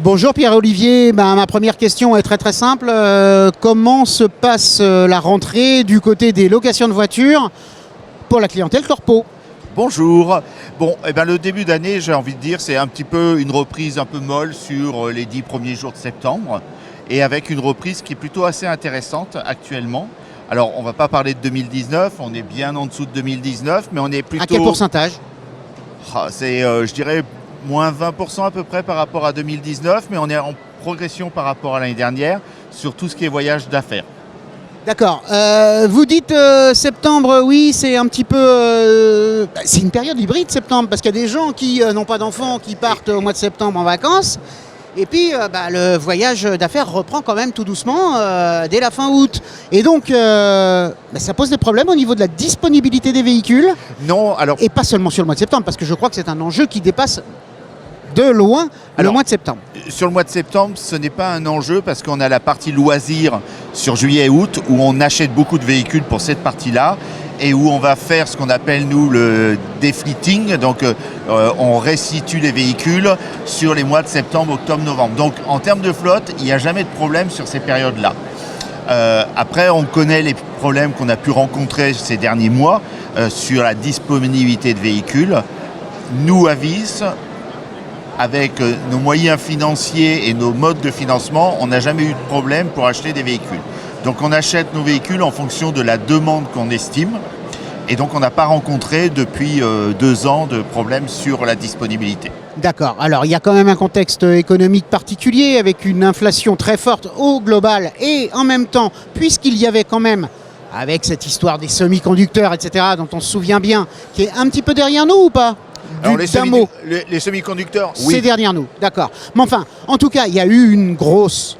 Bonjour Pierre-Olivier, ma première question est très simple. Comment se passe la rentrée du côté des locations de voitures pour la clientèle corpo? Bonjour. Bon, le début d'année, j'ai envie de dire, c'est un petit peu une reprise un peu molle sur les 10 premiers jours de septembre et avec une reprise qui est plutôt assez intéressante actuellement. Alors, on ne va pas parler de 2019, on est bien en dessous de 2019, mais on est plutôt... À quel pourcentage? C'est, je dirais, moins 20% à peu près par rapport à 2019, mais on est en progression par rapport à l'année dernière sur tout ce qui est voyage d'affaires. D'accord. Vous dites septembre, oui, c'est un petit peu... c'est une période hybride septembre, parce qu'il y a des gens qui n'ont pas d'enfants, qui partent au mois de septembre en vacances. Et puis, le voyage d'affaires reprend quand même tout doucement dès la fin août. Et donc, ça pose des problèmes au niveau de la disponibilité des véhicules. Non, alors... Et pas seulement sur le mois de septembre, parce que je crois que c'est un enjeu qui dépasse de loin le mois de septembre. Sur le mois de septembre, ce n'est pas un enjeu parce qu'on a la partie loisirs sur juillet et août où on achète beaucoup de véhicules pour cette partie-là et où on va faire ce qu'on appelle nous le defleeting. Donc on restitue les véhicules sur les mois de septembre, octobre, novembre. Donc en termes de flotte, il n'y a jamais de problème sur ces périodes-là. Après, on connaît les problèmes qu'on a pu rencontrer ces derniers mois sur la disponibilité de véhicules. Nous, Avis, avec nos moyens financiers et nos modes de financement, on n'a jamais eu de problème pour acheter des véhicules. Donc on achète nos véhicules en fonction de la demande qu'on estime. Et donc on n'a pas rencontré depuis 2 ans de problème sur la disponibilité. D'accord. Alors il y a quand même un contexte économique particulier avec une inflation très forte au global et en même temps, puisqu'il y avait quand même, avec cette histoire des semi-conducteurs, etc., dont on se souvient bien, qui est un petit peu derrière nous ou pas? Alors les semi-conducteurs, oui. C'est derrière nous, d'accord. Mais enfin, en tout cas, il y a eu une grosse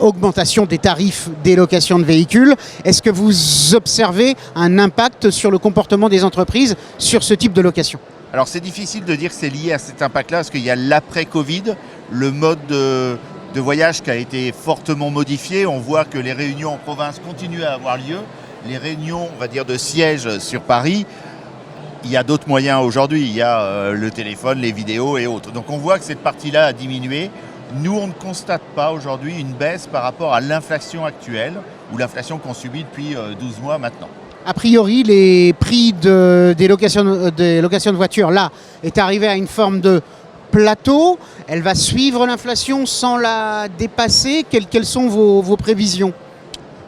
augmentation des tarifs des locations de véhicules. Est-ce que vous observez un impact sur le comportement des entreprises sur ce type de location? Alors c'est difficile de dire que c'est lié à cet impact-là, parce qu'il y a l'après-Covid, le mode de voyage qui a été fortement modifié. On voit que les réunions en province continuent à avoir lieu. Les réunions, on va dire, de sièges sur Paris, il y a d'autres moyens aujourd'hui, il y a le téléphone, les vidéos et autres. Donc on voit que cette partie-là a diminué. Nous, on ne constate pas aujourd'hui une baisse par rapport à l'inflation actuelle, ou l'inflation qu'on subit depuis 12 mois maintenant. A priori, les prix des locations de voitures, là, est arrivé à une forme de plateau. Elle va suivre l'inflation sans la dépasser. Quelles sont vos prévisions?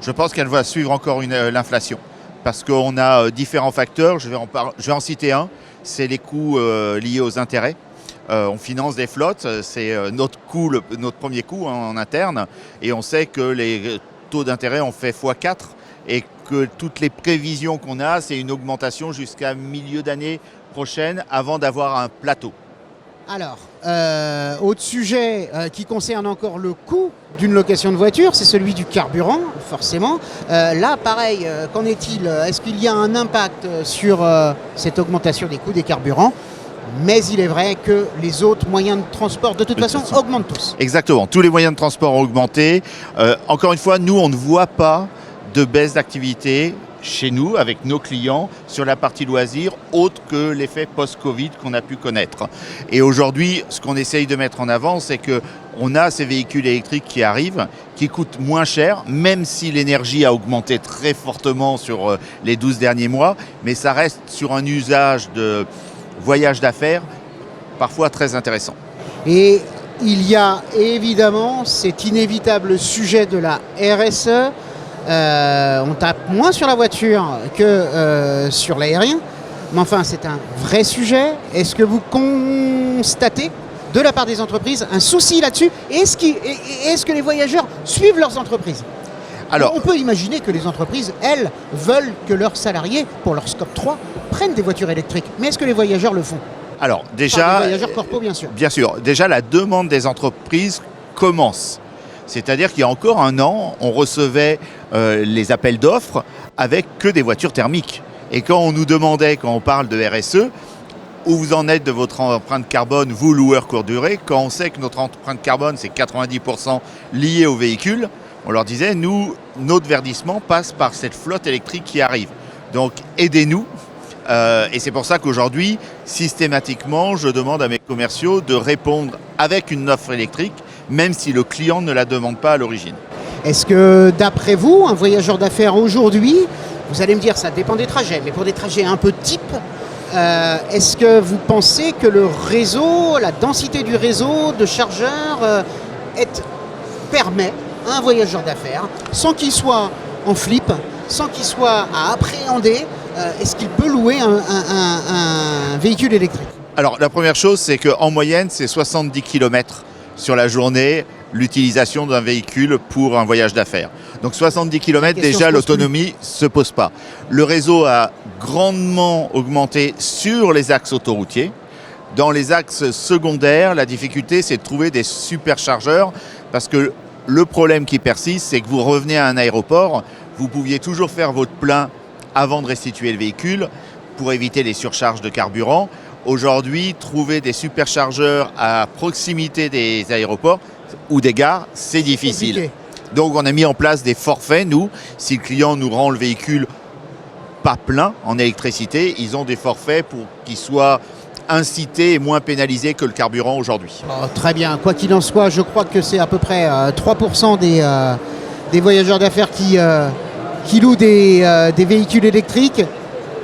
Je pense qu'elle va suivre encore l'inflation. Parce qu'on a différents facteurs, je vais en citer un, c'est les coûts liés aux intérêts. On finance des flottes, c'est notre premier coût en interne, et on sait que les taux d'intérêt ont fait x4 et que toutes les prévisions qu'on a, c'est une augmentation jusqu'à milieu d'année prochaine avant d'avoir un plateau. Alors, autre sujet qui concerne encore le coût d'une location de voiture, c'est celui du carburant, forcément. Là, pareil, qu'en est-il? Est-ce qu'il y a un impact sur cette augmentation des coûts des carburants? Mais il est vrai que les autres moyens de transport, de toute façon, augmentent tous. Exactement, tous les moyens de transport ont augmenté. Encore une fois, nous, on ne voit pas de baisse d'activité chez nous, avec nos clients, sur la partie loisirs, autre que l'effet post-Covid qu'on a pu connaître. Et aujourd'hui, ce qu'on essaye de mettre en avant, c'est qu'on a ces véhicules électriques qui arrivent, qui coûtent moins cher, même si l'énergie a augmenté très fortement sur les 12 derniers mois, mais ça reste sur un usage de voyage d'affaires parfois très intéressant. Et il y a évidemment cet inévitable sujet de la RSE. On tape moins sur la voiture que sur l'aérien, mais enfin c'est un vrai sujet. Est-ce que vous constatez de la part des entreprises un souci là-dessus? Est-ce que les voyageurs suivent leurs entreprises? Alors, on peut imaginer que les entreprises, elles, veulent que leurs salariés, pour leur scope 3, prennent des voitures électriques. Mais est-ce que les voyageurs le font? Alors déjà, les voyageurs corpo, bien sûr. Bien sûr, déjà la demande des entreprises commence. C'est-à-dire qu'il y a encore 1 an, on recevait les appels d'offres avec que des voitures thermiques. Et quand on nous demandait, quand on parle de RSE, où vous en êtes de votre empreinte carbone, vous, loueurs courte durée, quand on sait que notre empreinte carbone, c'est 90% lié au véhicule, on leur disait, nous, notre verdissement passe par cette flotte électrique qui arrive. Donc aidez-nous Et c'est pour ça qu'aujourd'hui, systématiquement, je demande à mes commerciaux de répondre avec une offre électrique, même si le client ne la demande pas à l'origine. Est-ce que, d'après vous, un voyageur d'affaires aujourd'hui, vous allez me dire ça dépend des trajets, mais pour des trajets un peu type, est-ce que vous pensez que le réseau, la densité du réseau de chargeurs permet à un voyageur d'affaires, sans qu'il soit en flip, sans qu'il soit à appréhender, est-ce qu'il peut louer un véhicule électrique? Alors la première chose, c'est qu'en moyenne, c'est 70 km sur la journée l'utilisation d'un véhicule pour un voyage d'affaires. Donc 70 km, déjà l'autonomie ne se pose pas. Le réseau a grandement augmenté sur les axes autoroutiers. Dans les axes secondaires, la difficulté, c'est de trouver des superchargeurs parce que le problème qui persiste, c'est que vous revenez à un aéroport, vous pouviez toujours faire votre plein avant de restituer le véhicule pour éviter les surcharges de carburant. Aujourd'hui, trouver des superchargeurs à proximité des aéroports ou des gares, c'est difficile. Donc on a mis en place des forfaits, nous. Si le client nous rend le véhicule pas plein en électricité, ils ont des forfaits pour qu'ils soient incités et moins pénalisés que le carburant aujourd'hui. Oh, très bien. Quoi qu'il en soit, je crois que c'est à peu près 3% des voyageurs d'affaires qui louent des véhicules électriques.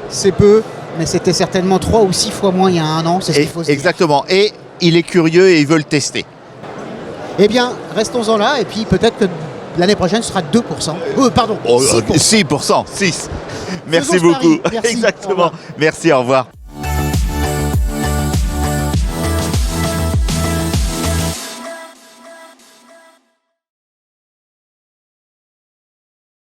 C'est peu, mais c'était certainement 3 ou 6 fois moins il y a un an, c'est ce qu'il faut se dire. Exactement. Et il est curieux et il veut le tester. Eh bien, restons-en là, et puis peut-être que l'année prochaine, ce sera 2%. Pardon, 6%. 6%, 6%. Merci beaucoup. Merci. Exactement. Merci, au revoir.